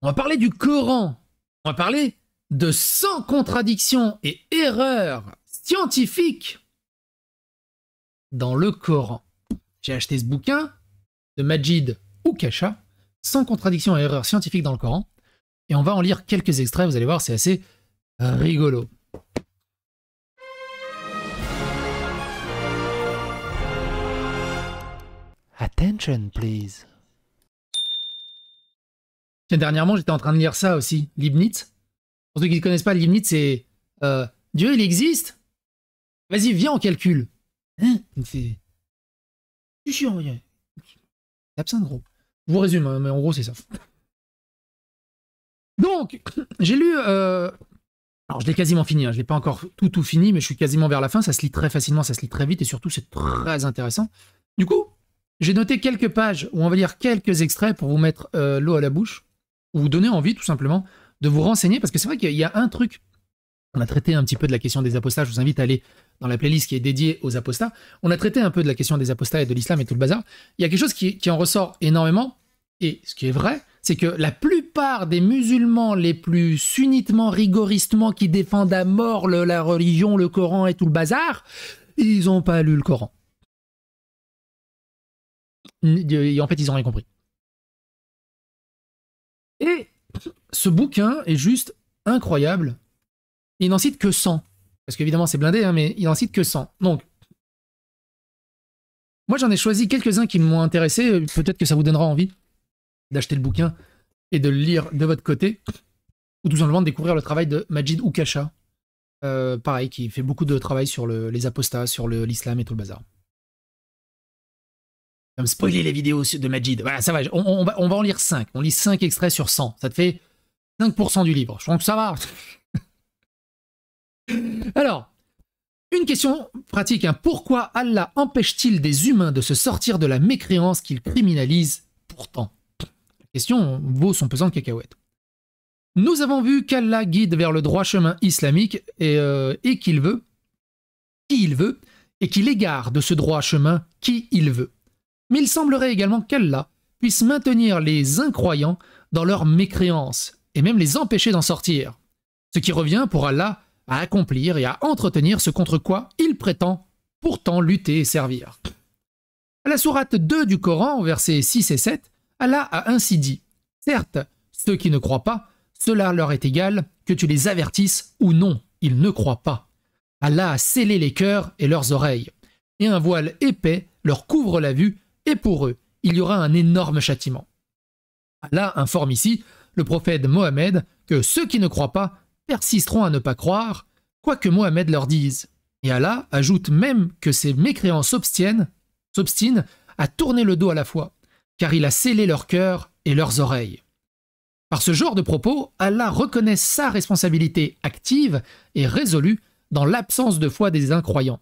On va parler du Coran. On va parler de 100 contradictions et erreurs scientifiques dans le Coran. J'ai acheté ce bouquin de Majid Oukasha, 100 contradictions et erreurs scientifiques dans le Coran, et on va en lire quelques extraits, vous allez voir, c'est assez rigolo. Attention, please. Tiens, dernièrement, j'étais en train de lire ça aussi, Leibniz. Pour ceux qui ne connaissent pas, Leibniz, c'est Dieu, il existe? Vas-y, viens, on calcule. Hein? Il me fait... Je suis chiant, c'est absent, gros. Je vous résume, hein, mais en gros, c'est ça. Donc, j'ai lu... Alors, je l'ai quasiment fini, hein, je ne l'ai pas encore tout fini, mais je suis quasiment vers la fin, ça se lit très facilement, ça se lit très vite, et surtout, c'est très intéressant. Du coup, j'ai noté quelques pages, ou on va dire quelques extraits pour vous mettre l'eau à la bouche, ou vous donner envie, tout simplement, de vous renseigner, parce que c'est vrai qu'il y a un truc, on a traité un petit peu de la question des apostats, je vous invite à aller dans la playlist qui est dédiée aux apostats, on a traité un peu de la question des apostats et de l'islam et tout le bazar, il y a quelque chose qui en ressort énormément, et ce qui est vrai, c'est que la plupart des musulmans les plus sunnitement, rigoristement, qui défendent à mort la religion, le Coran et tout le bazar, ils n'ont pas lu le Coran. Et en fait, ils n'ont rien compris. Et ce bouquin est juste incroyable. Il n'en cite que 100. Parce qu'évidemment, c'est blindé, hein, mais il n'en cite que 100. Donc, moi, j'en ai choisi quelques-uns qui m'ont intéressé. Peut-être que ça vous donnera envie d'acheter le bouquin et de le lire de votre côté. Ou tout simplement de découvrir le travail de Majid Oukasha. Pareil, qui fait beaucoup de travail sur les apostats, sur l'islam et tout le bazar. Comme spoiler les vidéos de Majid. Voilà, ça va, on va en lire 5. On lit 5 extraits sur 100. Ça te fait 5% du livre. Je pense que ça va. Alors, une question pratique. Hein. Pourquoi Allah empêche-t-il des humains de se sortir de la mécréance qu'il criminalise pourtant? La question vaut son pesant de cacahuètes. Nous avons vu qu'Allah guide vers le droit chemin islamique et qu'il veut, qui il veut, et qu'il égare de ce droit chemin qui il veut. Mais il semblerait également qu'Allah puisse maintenir les incroyants dans leur mécréance et même les empêcher d'en sortir. Ce qui revient pour Allah à accomplir et à entretenir ce contre quoi il prétend pourtant lutter et servir. À la sourate 2 du Coran, versets 6 et 7, Allah a ainsi dit « Certes, ceux qui ne croient pas, cela leur est égal que tu les avertisses ou non, ils ne croient pas. Allah a scellé les cœurs et leurs oreilles, et un voile épais leur couvre la vue, et pour eux, il y aura un énorme châtiment. » Allah informe ici le prophète Mohammed que ceux qui ne croient pas persisteront à ne pas croire, quoi que Mohammed leur dise. Et Allah ajoute même que ces mécréants s'obstinent à tourner le dos à la foi, car il a scellé leur cœur et leurs oreilles. Par ce genre de propos, Allah reconnaît sa responsabilité active et résolue dans l'absence de foi des incroyants.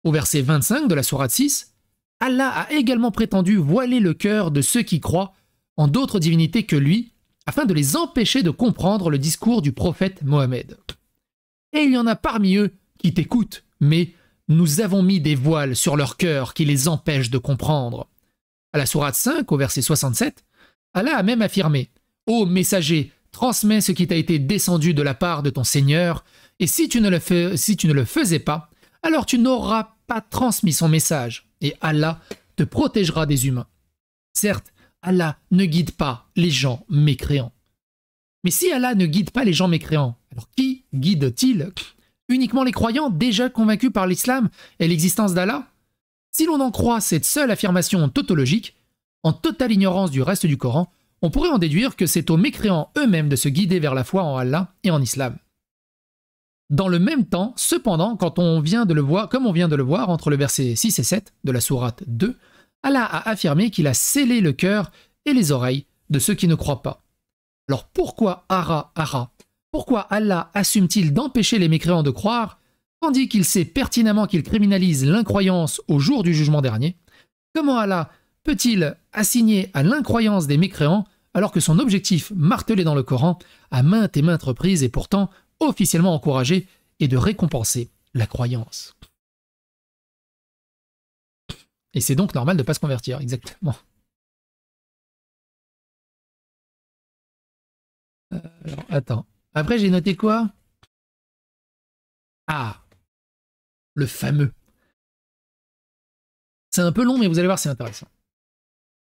Au verset 25 de la sourate 6, Allah a également prétendu voiler le cœur de ceux qui croient en d'autres divinités que lui, afin de les empêcher de comprendre le discours du prophète Mohammed. Et il y en a parmi eux qui t'écoutent, mais nous avons mis des voiles sur leur cœur qui les empêchent de comprendre. À la sourate 5, au verset 67, Allah a même affirmé « Ô messager, transmets ce qui t'a été descendu de la part de ton Seigneur, et si tu ne le faisais pas, alors tu n'auras pas transmis son message, et Allah te protégera des humains. Certes, Allah ne guide pas les gens mécréants. Mais si Allah ne guide pas les gens mécréants, alors qui guide-t-il? Uniquement les croyants déjà convaincus par l'islam et l'existence d'Allah? Si l'on en croit cette seule affirmation tautologique, en totale ignorance du reste du Coran, on pourrait en déduire que c'est aux mécréants eux-mêmes de se guider vers la foi en Allah et en islam. Dans le même temps, cependant, comme on vient de le voir entre le verset 6 et 7 de la sourate 2, Allah a affirmé qu'il a scellé le cœur et les oreilles de ceux qui ne croient pas. Alors pourquoi pourquoi Allah assume-t-il d'empêcher les mécréants de croire, tandis qu'il sait pertinemment qu'il criminalise l'incroyance au jour du jugement dernier? Comment Allah peut-il assigner à l'incroyance des mécréants alors que son objectif martelé dans le Coran à maintes et maintes reprises est pourtant officiellement encouragé et de récompenser la croyance? Et c'est donc normal de ne pas se convertir, exactement. Alors, attends. Après, j'ai noté quoi? Ah, le fameux. C'est un peu long, mais vous allez voir, c'est intéressant.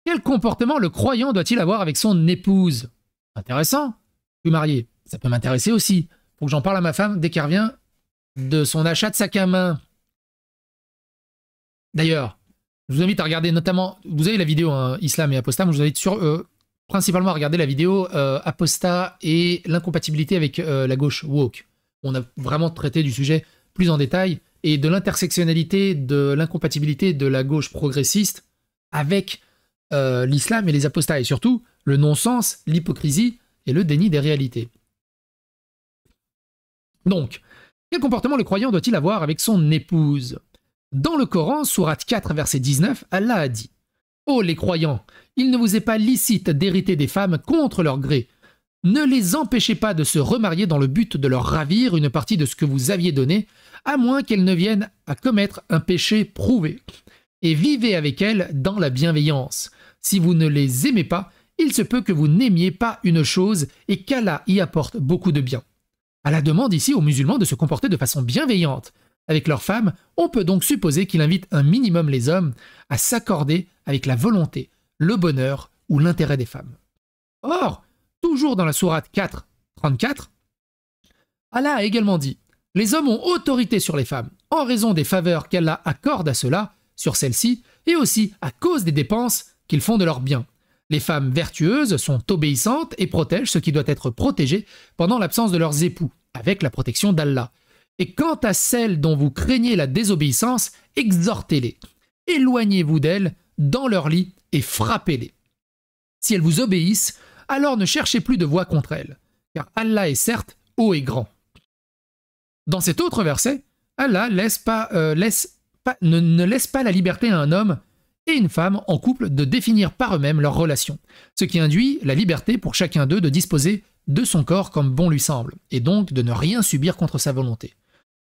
Quel comportement le croyant doit-il avoir avec son épouse? Intéressant. Je suis marié. Ça peut m'intéresser aussi. Faut que j'en parle à ma femme dès qu'elle revient de son achat de sac à main. D'ailleurs, je vous invite à regarder notamment, vous avez la vidéo hein, Islam et Apostat, je vous invite principalement à regarder la vidéo Apostat et l'incompatibilité avec la gauche woke. On a vraiment traité du sujet plus en détail et de l'intersectionnalité de l'incompatibilité de la gauche progressiste avec l'islam et les apostats, et surtout le non-sens, l'hypocrisie et le déni des réalités. Donc, quel comportement le croyant doit-il avoir avec son épouse? Dans le Coran, sourate 4, verset 19, Allah a dit « Ô les croyants, il ne vous est pas licite d'hériter des femmes contre leur gré. Ne les empêchez pas de se remarier dans le but de leur ravir une partie de ce que vous aviez donné, à moins qu'elles ne viennent à commettre un péché prouvé. Et vivez avec elles dans la bienveillance. Si vous ne les aimez pas, il se peut que vous n'aimiez pas une chose et qu'Allah y apporte beaucoup de bien. » Allah demande ici aux musulmans de se comporter de façon bienveillante. Avec leurs femmes, on peut donc supposer qu'il invite un minimum les hommes à s'accorder avec la volonté, le bonheur ou l'intérêt des femmes. Or, toujours dans la sourate 4, 34, Allah a également dit « Les hommes ont autorité sur les femmes, en raison des faveurs qu'Allah accorde à ceux-là, sur celles-ci, et aussi à cause des dépenses qu'ils font de leurs biens. Les femmes vertueuses sont obéissantes et protègent ce qui doit être protégé pendant l'absence de leurs époux, avec la protection d'Allah. Et quant à celles dont vous craignez la désobéissance, exhortez-les. Éloignez-vous d'elles dans leur lit et frappez-les. Si elles vous obéissent, alors ne cherchez plus de voix contre elles, car Allah est certes haut et grand. » Dans cet autre verset, Allah ne laisse pas la liberté à un homme et une femme en couple de définir par eux-mêmes leurs relations, ce qui induit la liberté pour chacun d'eux de disposer de son corps comme bon lui semble, et donc de ne rien subir contre sa volonté.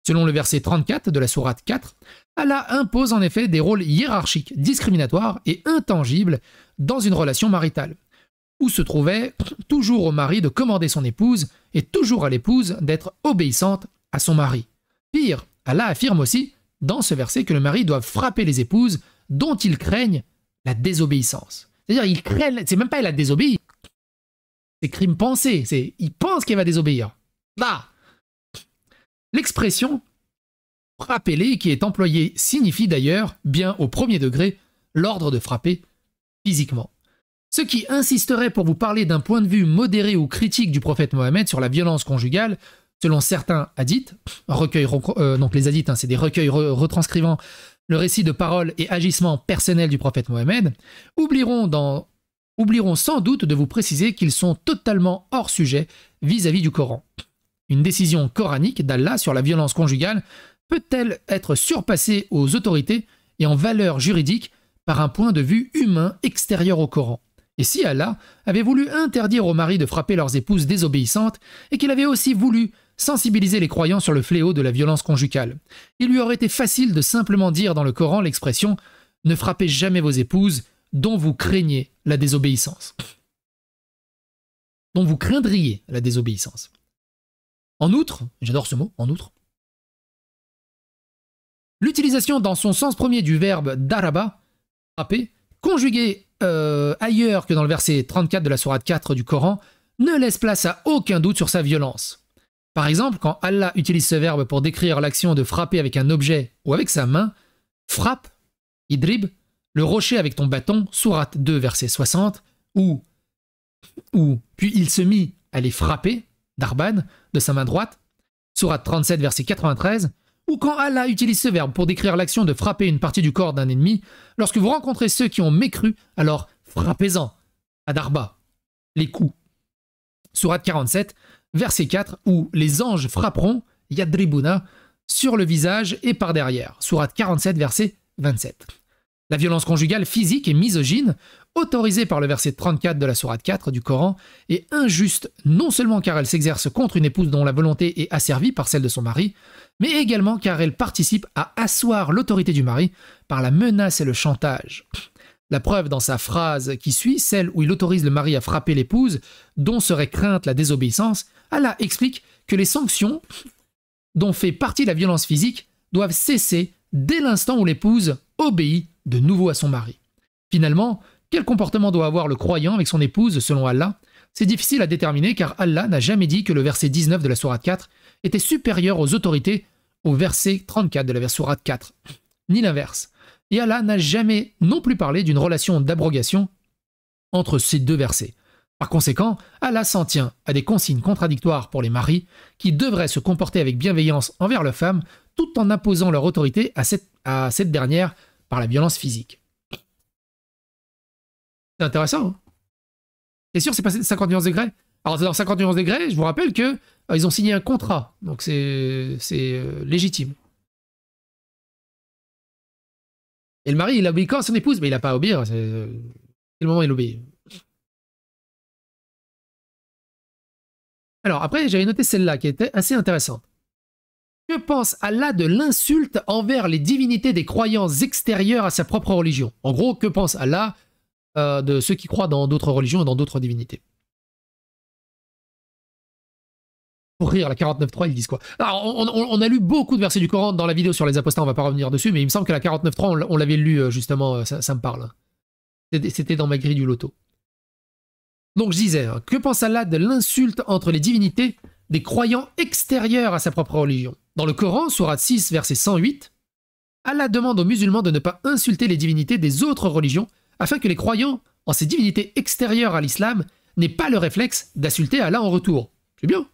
Selon le verset 34 de la sourate 4, Allah impose en effet des rôles hiérarchiques, discriminatoires et intangibles dans une relation maritale, où se trouvait toujours au mari de commander son épouse et toujours à l'épouse d'être obéissante à son mari. Pire, Allah affirme aussi dans ce verset que le mari doit frapper les épouses dont ils craignent la désobéissance. C'est-à-dire, ils craignent, c'est même pas elle a désobéi, c'est crime pensé, c'est il pense qu'elle va désobéir. Là, l'expression « frapper-les » qui est employée signifie d'ailleurs, bien au premier degré, l'ordre de frapper physiquement. Ce qui insisterait pour vous parler d'un point de vue modéré ou critique du prophète Mohammed sur la violence conjugale, selon certains hadiths, donc les hadiths, c'est des recueils retranscrivant le récit de paroles et agissements personnels du prophète Mohammed, oublieront sans doute de vous préciser qu'ils sont totalement hors sujet vis-à-vis du Coran. Une décision coranique d'Allah sur la violence conjugale peut-elle être surpassée aux autorités et en valeur juridique par un point de vue humain extérieur au Coran? Et si Allah avait voulu interdire aux maris de frapper leurs épouses désobéissantes et qu'il avait aussi voulu sensibiliser les croyants sur le fléau de la violence conjugale, il lui aurait été facile de simplement dire dans le Coran l'expression « Ne frappez jamais vos épouses dont vous craignez la désobéissance ». Dont vous craindriez la désobéissance. En outre, j'adore ce mot, en outre, l'utilisation dans son sens premier du verbe daraba, frapper, conjugué ailleurs que dans le verset 34 de la sourate 4 du Coran, ne laisse place à aucun doute sur sa violence. Par exemple, quand Allah utilise ce verbe pour décrire l'action de frapper avec un objet ou avec sa main, frappe, idrib, le rocher avec ton bâton, sourate 2 verset 60, ou puis il se mit à les frapper, darban, de sa main droite, sourate 37 verset 93, ou quand Allah utilise ce verbe pour décrire l'action de frapper une partie du corps d'un ennemi, lorsque vous rencontrez ceux qui ont mécru, alors frappez-en, à darba, les coups. Sourate 47, verset 4, où les anges frapperont, yadribuna, sur le visage et par derrière. Sourate 47, verset 27. La violence conjugale physique et misogyne, autorisée par le verset 34 de la sourate 4 du Coran, est injuste non seulement car elle s'exerce contre une épouse dont la volonté est asservie par celle de son mari, mais également car elle participe à asseoir l'autorité du mari par la menace et le chantage. La preuve dans sa phrase qui suit, celle où il autorise le mari à frapper l'épouse, dont serait crainte la désobéissance, Allah explique que les sanctions dont fait partie la violence physique doivent cesser dès l'instant où l'épouse obéit de nouveau à son mari. Finalement, quel comportement doit avoir le croyant avec son épouse selon Allah? C'est difficile à déterminer car Allah n'a jamais dit que le verset 19 de la sourate 4 était supérieur aux autorités au verset 34 de la sourate 4, ni l'inverse. Et Allah n'a jamais non plus parlé d'une relation d'abrogation entre ces deux versets. Par conséquent, Allah s'en tient à des consignes contradictoires pour les maris qui devraient se comporter avec bienveillance envers leurs femmes tout en imposant leur autorité à cette dernière par la violence physique. C'est intéressant, hein? C'est sûr, c'est passé de 50 nuances degrés. Alors, dans 50 nuances degrés, je vous rappelle que ils ont signé un contrat, donc c'est légitime. Et le mari, il obéit quand à son épouse? Mais il n'a pas à obéir. Quel moment il obéit? Alors, après, j'avais noté celle-là qui était assez intéressante. Que pense Allah de l'insulte envers les divinités des croyants extérieurs à sa propre religion? En gros, que pense Allah de ceux qui croient dans d'autres religions et dans d'autres divinités? Pour rire, la 49.3, ils disent quoi? Alors, on a lu beaucoup de versets du Coran dans la vidéo sur les apostats, on va pas revenir dessus, mais il me semble que la 49.3, on l'avait lu justement, ça me parle. C'était dans ma grille du loto. Donc je disais, que pense Allah de l'insulte entre les divinités des croyants extérieurs à sa propre religion? Dans le Coran, sourate 6, verset 108, Allah demande aux musulmans de ne pas insulter les divinités des autres religions afin que les croyants en ces divinités extérieures à l'islam n'aient pas le réflexe d'insulter Allah en retour. C'est bien.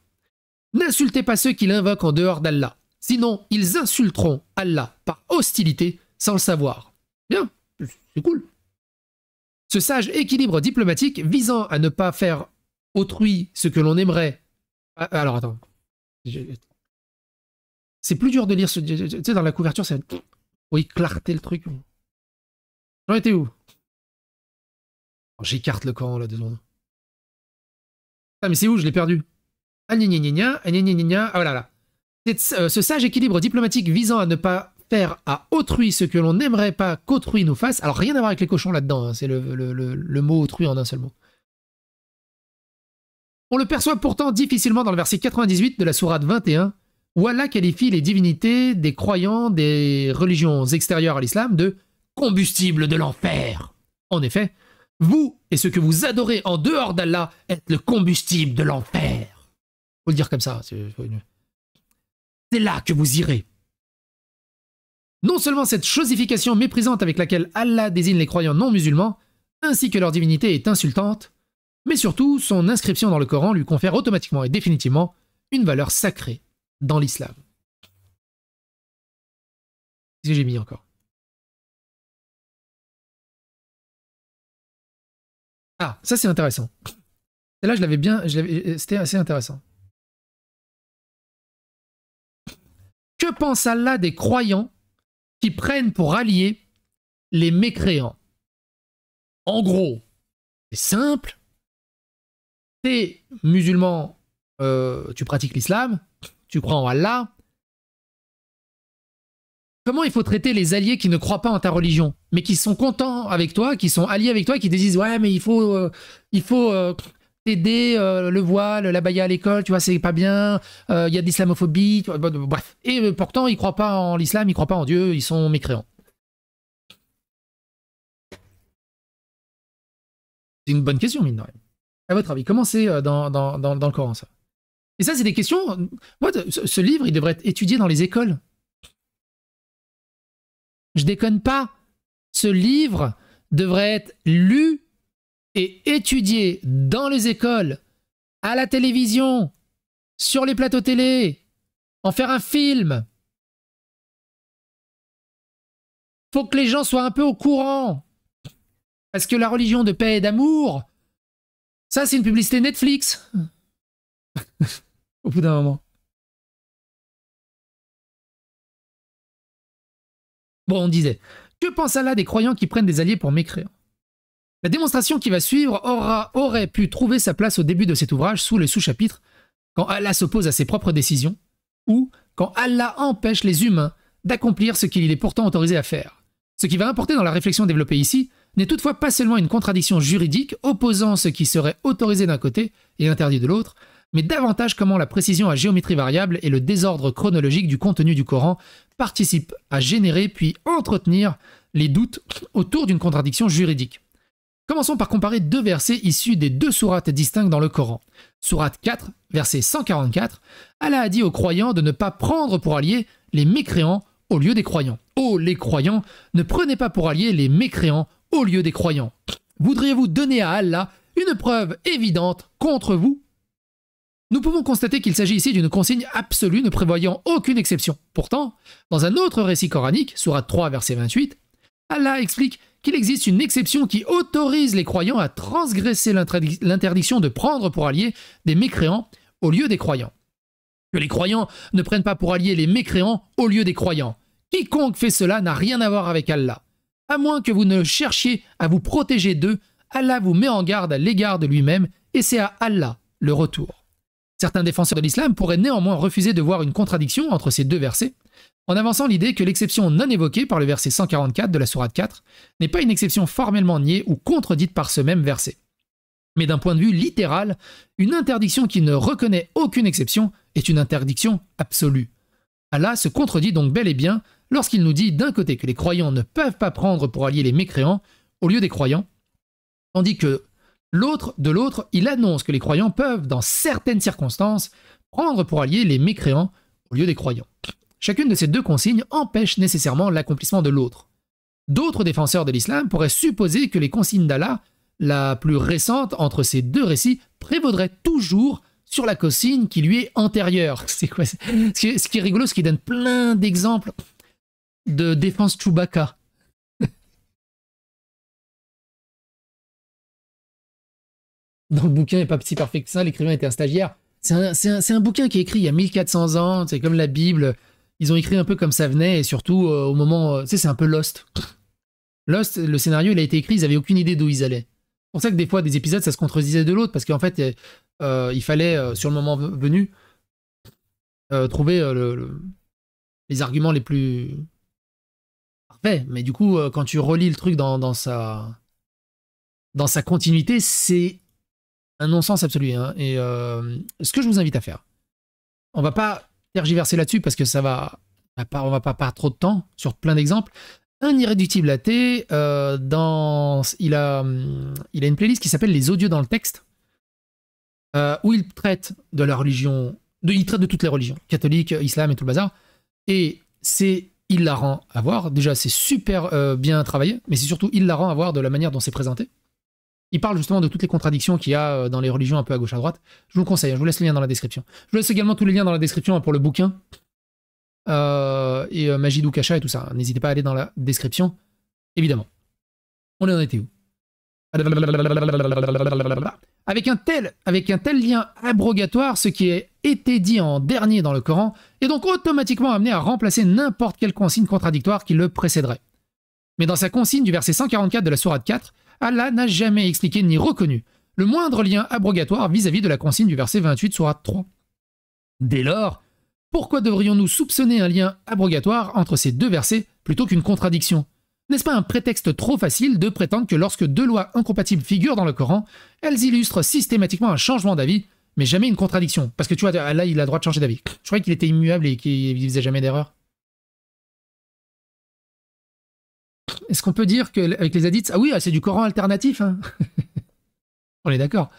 N'insultez pas ceux qui l'invoquent en dehors d'Allah, sinon ils insulteront Allah par hostilité sans le savoir. Bien, c'est cool. Ce sage équilibre diplomatique visant à ne pas faire autrui ce que l'on aimerait... Alors attends. C'est plus dur de lire ce... Tu sais, dans la couverture, c'est... Oui, clarté le truc. J'en étais où? J'écarte le Coran là, 2 secondes. Ah mais c'est où? Je l'ai perdu. Ah voilà là. Ce sage équilibre diplomatique visant à ne pas faire à autrui ce que l'on n'aimerait pas qu'autrui nous fasse. Alors rien à voir avec les cochons là-dedans, hein, c'est le mot autrui en un seul mot. On le perçoit pourtant difficilement dans le verset 98 de la sourate 21, où Allah qualifie les divinités des croyants des religions extérieures à l'islam de combustible de l'enfer. En effet, vous et ce que vous adorez en dehors d'Allah êtes le combustible de l'enfer. Faut le dire comme ça. C'est là que vous irez. Non seulement cette chosification méprisante avec laquelle Allah désigne les croyants non musulmans, ainsi que leur divinité est insultante, mais surtout son inscription dans le Coran lui confère automatiquement et définitivement une valeur sacrée dans l'islam. Qu'est-ce que j'ai mis encore? Ah, ça c'est intéressant. Et là, c'était assez intéressant. Que pense Allah des croyants qui prennent pour alliés les mécréants? En gros, c'est simple. T'es musulman, tu pratiques l'islam, tu crois en Allah. Comment il faut traiter les alliés qui ne croient pas en ta religion, mais qui sont contents avec toi, qui sont alliés avec toi, qui te disent ouais mais il faut t'aider le voile, la baya à l'école, tu vois c'est pas bien, il y a de l'islamophobie, bref. Et pourtant ils croient pas en l'islam, ils croient pas en Dieu, ils sont mécréants. C'est une bonne question mine de rien. À votre avis, comment c'est dans le Coran ça? Et ça c'est des questions. Moi, ce livre il devrait être étudié dans les écoles. Je déconne pas. Ce livre devrait être lu et étudié dans les écoles, à la télévision, sur les plateaux télé, en faire un film. Faut que les gens soient un peu au courant. Parce que la religion de paix et d'amour, ça c'est une publicité Netflix. Au bout d'un moment. Bon, on disait, que pense Allah des croyants qui prennent des alliés pour mécréants? La démonstration qui va suivre aurait pu trouver sa place au début de cet ouvrage sous le sous-chapitre quand Allah s'oppose à ses propres décisions ou quand Allah empêche les humains d'accomplir ce qu'il est pourtant autorisé à faire. Ce qui va importer dans la réflexion développée ici n'est toutefois pas seulement une contradiction juridique opposant ce qui serait autorisé d'un côté et interdit de l'autre, mais davantage comment la précision à géométrie variable et le désordre chronologique du contenu du Coran participent à générer puis entretenir les doutes autour d'une contradiction juridique. Commençons par comparer deux versets issus des deux sourates distinctes dans le Coran. Sourate 4, verset 144, Allah a dit aux croyants de ne pas prendre pour alliés les mécréants au lieu des croyants. Ô les croyants, ne prenez pas pour alliés les mécréants au lieu des croyants. Voudriez-vous donner à Allah une preuve évidente contre vous? Nous pouvons constater qu'il s'agit ici d'une consigne absolue ne prévoyant aucune exception. Pourtant, dans un autre récit coranique, sourate 3, verset 28, Allah explique qu'il existe une exception qui autorise les croyants à transgresser l'interdiction de prendre pour alliés des mécréants au lieu des croyants. Que les croyants ne prennent pas pour alliés les mécréants au lieu des croyants. Quiconque fait cela n'a rien à voir avec Allah. À moins que vous ne cherchiez à vous protéger d'eux, Allah vous met en garde à l'égard de lui-même et c'est à Allah le retour. Certains défenseurs de l'islam pourraient néanmoins refuser de voir une contradiction entre ces deux versets, en avançant l'idée que l'exception non évoquée par le verset 144 de la sourate 4 n'est pas une exception formellement niée ou contredite par ce même verset. Mais d'un point de vue littéral, une interdiction qui ne reconnaît aucune exception est une interdiction absolue. Allah se contredit donc bel et bien lorsqu'il nous dit d'un côté que les croyants ne peuvent pas prendre pour alliés les mécréants au lieu des croyants, tandis que de l'autre, il annonce que les croyants peuvent, dans certaines circonstances, prendre pour alliés les mécréants au lieu des croyants. Chacune de ces deux consignes empêche nécessairement l'accomplissement de l'autre. D'autres défenseurs de l'islam pourraient supposer que les consignes d'Allah, la plus récente entre ces deux récits, prévaudraient toujours sur la consigne qui lui est antérieure. C'est quoi? Ce qui est rigolo, c'est qu'il donne plein d'exemples de défense Chewbacca. Dans le bouquin, il n'est pas si parfait que ça, l'écrivain était un stagiaire. C'est un bouquin qui est écrit il y a 1400 ans, c'est comme la Bible. Ils ont écrit un peu comme ça venait, et surtout au moment... tu sais, c'est un peu Lost. Lost, le scénario, il a été écrit, ils n'avaient aucune idée d'où ils allaient. C'est pour ça que des fois, des épisodes, ça se contredisait de l'autre, parce qu'en fait, il fallait, sur le moment venu, trouver les arguments les plus parfaits. Mais du coup, quand tu relis le truc dans sa continuité, c'est un non-sens absolu. Hein. Et ce que je vous invite à faire, on va pas tergiverser là-dessus parce que on va pas perdre trop de temps sur plein d'exemples. Un irréductible athée, il a une playlist qui s'appelle Les audios dans le texte, où il traite de la religion, il traite de toutes les religions, catholique, islam et tout le bazar. Et c'est hilarant à voir. Déjà, c'est super bien travaillé, mais c'est surtout hilarant à voir de la manière dont c'est présenté. Il parle justement de toutes les contradictions qu'il y a dans les religions un peu à gauche à droite. Je vous le conseille, je vous laisse le lien dans la description. Je vous laisse également tous les liens dans la description pour le bouquin. Et Majidou Kacha et tout ça. N'hésitez pas à aller dans la description, évidemment. On en était où? Avec un tel lien abrogatoire, ce qui a été dit en dernier dans le Coran est donc automatiquement amené à remplacer n'importe quelle consigne contradictoire qui le précéderait. Mais dans sa consigne du verset 144 de la sourate 4, Allah n'a jamais expliqué ni reconnu le moindre lien abrogatoire vis-à-vis de la consigne du verset 28 sourate 3. Dès lors, pourquoi devrions-nous soupçonner un lien abrogatoire entre ces deux versets plutôt qu'une contradiction? N'est-ce pas un prétexte trop facile de prétendre que lorsque deux lois incompatibles figurent dans le Coran, elles illustrent systématiquement un changement d'avis, mais jamais une contradiction? Parce que tu vois, Allah, il a le droit de changer d'avis. Je croyais qu'il était immuable et qu'il ne faisait jamais d'erreur. Est-ce qu'on peut dire qu'avec les hadiths, ah oui, c'est du Coran alternatif, hein. On est d'accord.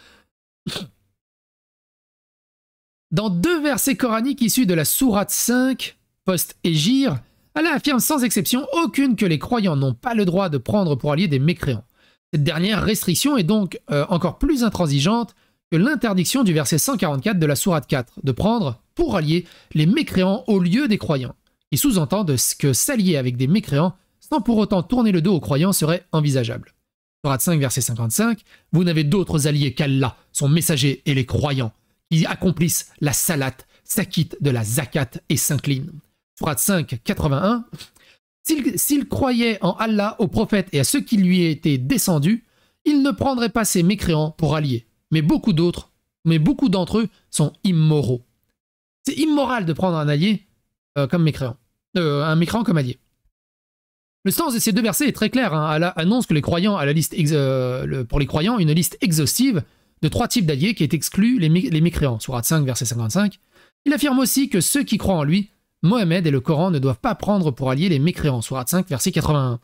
Dans deux versets coraniques issus de la sourate 5, post-Égir, Allah affirme sans exception aucune que les croyants n'ont pas le droit de prendre pour alliés des mécréants. Cette dernière restriction est donc encore plus intransigeante que l'interdiction du verset 144 de la sourate 4, de prendre pour alliés les mécréants au lieu des croyants, qui sous-entend que s'allier avec des mécréants sans pour autant tourner le dos aux croyants serait envisageable. Sourate 5, verset 55, « Vous n'avez d'autres alliés qu'Allah, son messager et les croyants, qui accomplissent la salat, s'acquittent de la zakat et s'inclinent. » Sourate 5, 81, « S'il croyait en Allah, au prophète et à ceux qui lui étaient descendus, il ne prendrait pas ces mécréants pour alliés, mais beaucoup d'entre eux sont immoraux. » C'est immoral de prendre un allié comme mécréant, un mécréant comme allié. Le sens de ces deux versets est très clair. Hein. Allah annonce que les croyants à la liste pour les croyants une liste exhaustive de 3 types d'alliés qui est exclu les mécréants. Sourate 5, verset 55. Il affirme aussi que ceux qui croient en lui, Mohammed et le Coran ne doivent pas prendre pour alliés les mécréants. Sourate 5, verset 81.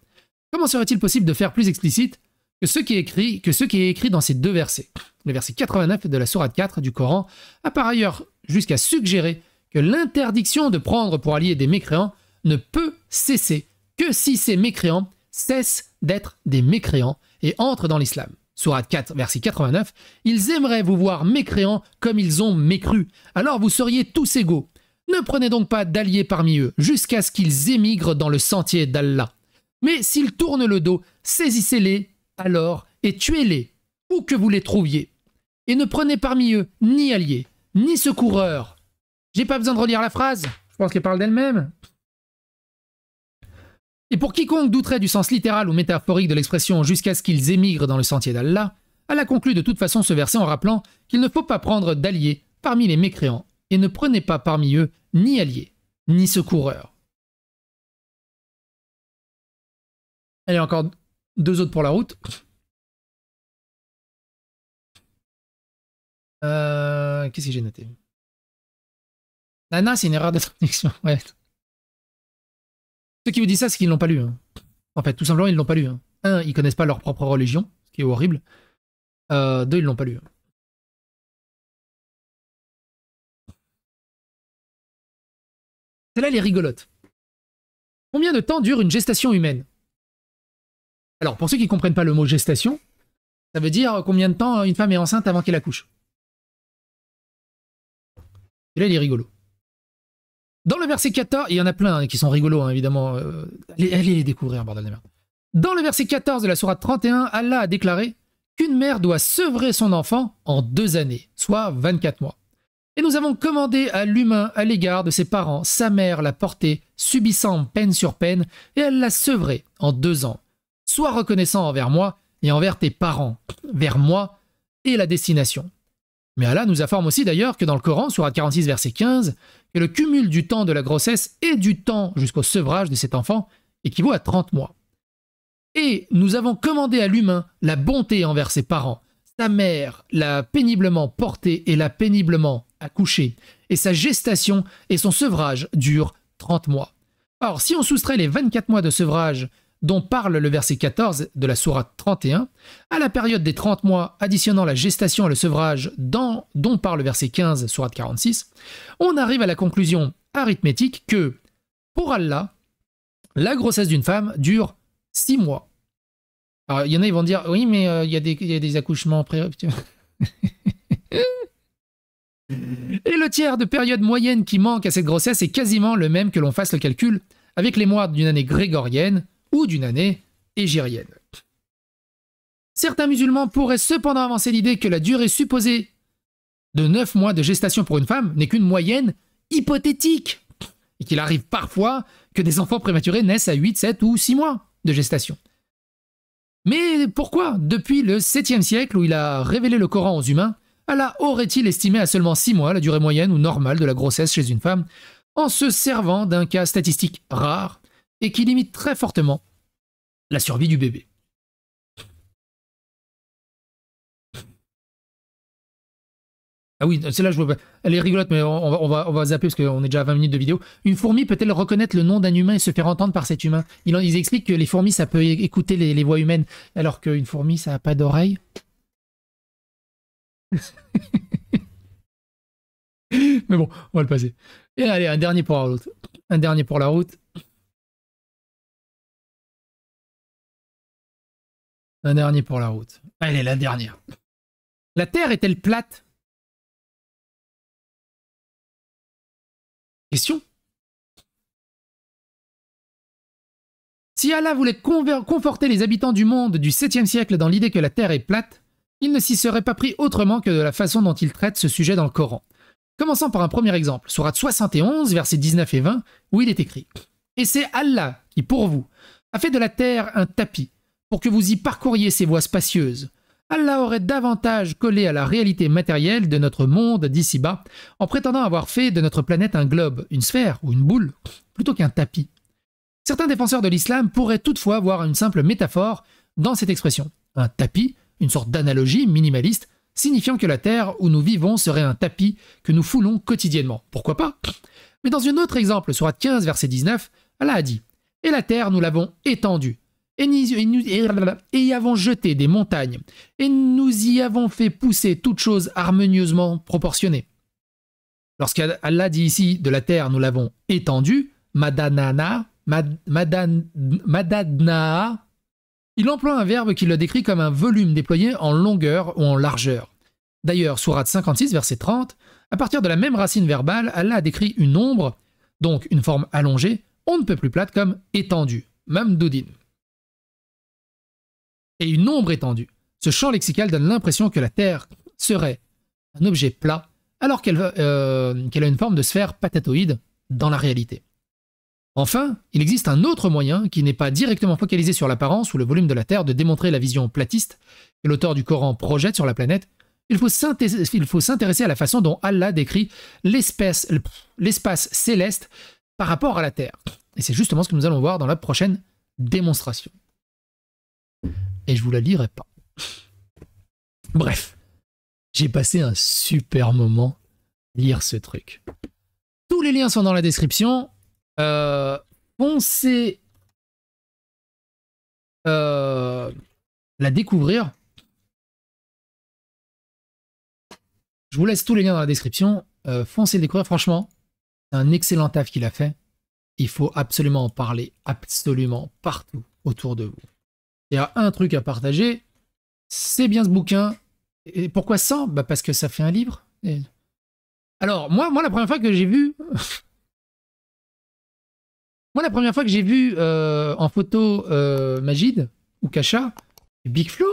Comment serait-il possible de faire plus explicite que ce qui est écrit dans ces deux versets? Le verset 89 de la sourate 4 du Coran a par ailleurs jusqu'à suggérer que l'interdiction de prendre pour alliés des mécréants ne peut cesser que si ces mécréants cessent d'être des mécréants et entrent dans l'islam. Sourate 4, verset 89, ils aimeraient vous voir mécréants comme ils ont mécru, alors vous seriez tous égaux. Ne prenez donc pas d'alliés parmi eux, jusqu'à ce qu'ils émigrent dans le sentier d'Allah. Mais s'ils tournent le dos, saisissez-les alors et tuez-les, où que vous les trouviez. Et ne prenez parmi eux ni alliés, ni secoureurs. J'ai pas besoin de relire la phrase, je pense qu'elle parle d'elle-même. Et pour quiconque douterait du sens littéral ou métaphorique de l'expression « jusqu'à ce qu'ils émigrent dans le sentier d'Allah », elle a conclu de toute façon ce verset en rappelant qu'il ne faut pas prendre d'alliés parmi les mécréants et ne prenez pas parmi eux ni alliés, ni secoureurs. Allez, encore 2 autres pour la route. Qu'est-ce que j'ai noté? Nana, c'est une erreur de traduction, ouais. Ceux qui vous disent ça, c'est qu'ils ne l'ont pas lu. Hein. En fait, tout simplement, ils ne l'ont pas lu. Hein. 1, ils connaissent pas leur propre religion, ce qui est horrible. 2, ils ne l'ont pas lu. Celle-là, elle est rigolote. Combien de temps dure une gestation humaine? Alors, pour ceux qui ne comprennent pas le mot gestation, ça veut dire combien de temps une femme est enceinte avant qu'elle accouche. Et là, il est rigolo. Dans le verset 14, il y en a plein qui sont rigolos, hein, évidemment. Allez les découvrir, bordel de merde. Dans le verset 14 de la sourate 31, Allah a déclaré qu'une mère doit sevrer son enfant en 2 années, soit 24 mois. Et nous avons commandé à l'humain à l'égard de ses parents, sa mère l'a porté, subissant peine sur peine, et elle l'a sevré en 2 ans. Sois reconnaissant envers moi et envers tes parents, vers moi et la destination. Mais Allah nous informe aussi d'ailleurs que dans le Coran, sourate 46, verset 15, que le cumul du temps de la grossesse et du temps jusqu'au sevrage de cet enfant équivaut à 30 mois. Et nous avons commandé à l'humain la bonté envers ses parents. Sa mère l'a péniblement porté et l'a péniblement accouché. Et sa gestation et son sevrage durent 30 mois. Or, si on soustrait les 24 mois de sevrage dont parle le verset 14 de la sourate 31, à la période des 30 mois additionnant la gestation et le sevrage dont parle le verset 15, sourate 46, on arrive à la conclusion arithmétique que, pour Allah, la grossesse d'une femme dure 6 mois. Alors, il y en a, ils vont dire, oui, mais il y a des accouchements pré... Et le tiers de période moyenne qui manque à cette grossesse est quasiment le même que l'on fasse le calcul avec les mois d'une année grégorienne ou d'une année hégirienne. Certains musulmans pourraient cependant avancer l'idée que la durée supposée de 9 mois de gestation pour une femme n'est qu'une moyenne hypothétique, et qu'il arrive parfois que des enfants prématurés naissent à 8, 7 ou 6 mois de gestation. Mais pourquoi, depuis le 7e siècle où il a révélé le Coran aux humains, Allah aurait-il estimé à seulement 6 mois la durée moyenne ou normale de la grossesse chez une femme, en se servant d'un cas statistique rare et qui limite très fortement la survie du bébé? Ah oui, celle-là, je vois pas. Elle est rigolote, mais on va zapper parce qu'on est déjà à 20 minutes de vidéo. Une fourmi peut-elle reconnaître le nom d'un humain et se faire entendre par cet humain? Ils expliquent que les fourmis, ça peut écouter les voix humaines, alors qu'une fourmi, ça n'a pas d'oreille. Mais bon, on va le passer. Et allez, un dernier pour la route. Un dernier pour la route. Un dernier pour la route. Allez, la dernière. La Terre est-elle plate? Question. Si Allah voulait conforter les habitants du monde du 7e siècle dans l'idée que la Terre est plate, il ne s'y serait pas pris autrement que de la façon dont il traite ce sujet dans le Coran. Commençons par un premier exemple, sourate 71, versets 19 et 20, où il est écrit « Et c'est Allah qui, pour vous, a fait de la terre un tapis, pour que vous y parcouriez ses voies spacieuses. Allah aurait davantage collé à la réalité matérielle de notre monde d'ici-bas, en prétendant avoir fait de notre planète un globe, une sphère ou une boule, plutôt qu'un tapis. Certains défenseurs de l'islam pourraient toutefois voir une simple métaphore dans cette expression. Un tapis, une sorte d'analogie minimaliste, signifiant que la terre où nous vivons serait un tapis que nous foulons quotidiennement. Pourquoi pas? Mais dans un autre exemple, sourate 15, verset 19, Allah a dit « Et la terre, nous l'avons étendue, et y avons jeté des montagnes, et nous y avons fait pousser toutes choses harmonieusement proportionnées. » Lorsqu'Allah dit ici de la terre, nous l'avons étendue, madadna, il emploie un verbe qui le décrit comme un volume déployé en longueur ou en largeur. D'ailleurs, sourate 56, verset 30, à partir de la même racine verbale, Allah a décrit une ombre, donc une forme allongée, on ne peut plus plate comme étendue, mamdoudin. Et une ombre étendue. Ce champ lexical donne l'impression que la Terre serait un objet plat, alors qu'elle a une forme de sphère patatoïde dans la réalité. Enfin, il existe un autre moyen qui n'est pas directement focalisé sur l'apparence ou le volume de la Terre de démontrer la vision platiste que l'auteur du Coran projette sur la planète. Il faut s'intéresser à la façon dont Allah décrit l'espace céleste par rapport à la Terre. Et c'est justement ce que nous allons voir dans la prochaine démonstration. Et je vous la lirai pas. Bref, j'ai passé un super moment à lire ce truc. Tous les liens sont dans la description. Foncez la découvrir. Je vous laisse tous les liens dans la description. Foncez le découvrir. Franchement, c'est un excellent taf qu'il a fait. Il faut absolument en parler, absolument partout autour de vous. Il y a un truc à partager, c'est bien ce bouquin. Et pourquoi 100? Bah parce que ça fait un livre. Et... Alors, moi, la première fois que j'ai vu... Moi, la première fois que j'ai vu en photo Majid ou Kasha, Big Flo.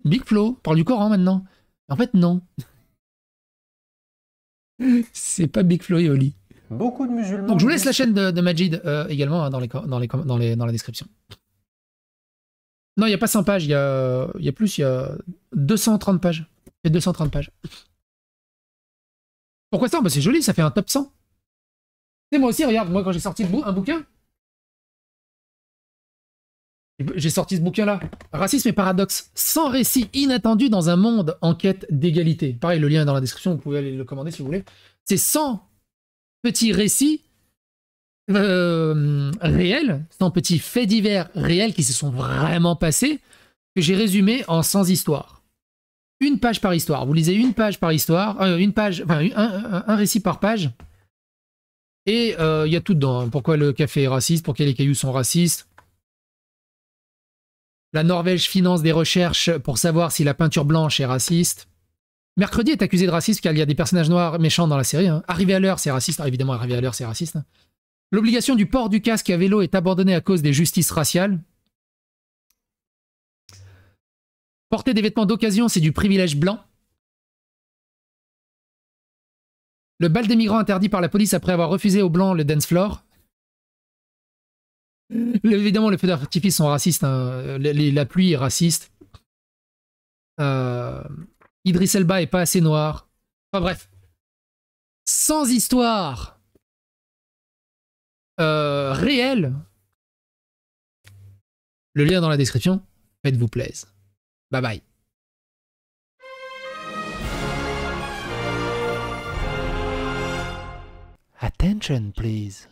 Big Flo, parle du Coran maintenant. En fait, non. C'est pas Big Flo et Oli. Beaucoup de musulmans. Donc, je vous laisse la chaîne de Majid également hein, dans la description. Non, il n'y a pas 100 pages, il y a plus, il y a 230 pages. Il y a 230 pages. Pourquoi ça? Bah, c'est joli, ça fait un top 100. Et moi aussi, regarde, moi quand j'ai sorti un bouquin, j'ai sorti ce bouquin-là. Racisme et paradoxe. 100 récits inattendus dans un monde en quête d'égalité. Pareil, le lien est dans la description, vous pouvez aller le commander si vous voulez. C'est 100 petits récits réels, 100 petits faits divers réels qui se sont vraiment passés, que j'ai résumés en 100 histoires. Une page par histoire. Vous lisez une page par histoire, un récit par page. Et il y a tout dedans. Pourquoi le café est raciste, pourquoi les cailloux sont racistes. La Norvège finance des recherches pour savoir si la peinture blanche est raciste. Mercredi est accusé de racisme car il y a des personnages noirs méchants dans la série. Hein. Arrivé à l'heure, c'est raciste. Ah, évidemment, arrivé à l'heure, c'est raciste. Hein. L'obligation du port du casque à vélo est abandonnée à cause des justices raciales. Porter des vêtements d'occasion, c'est du privilège blanc. Le bal des migrants interdit par la police après avoir refusé aux blancs le dance floor. Évidemment, les feux d'artifice sont racistes. Hein. La pluie est raciste. Idriss Elba est pas assez noir. Enfin bref. Sans histoire réelle. Le lien dans la description. Faites-vous plaisir. Bye bye. Attention, please.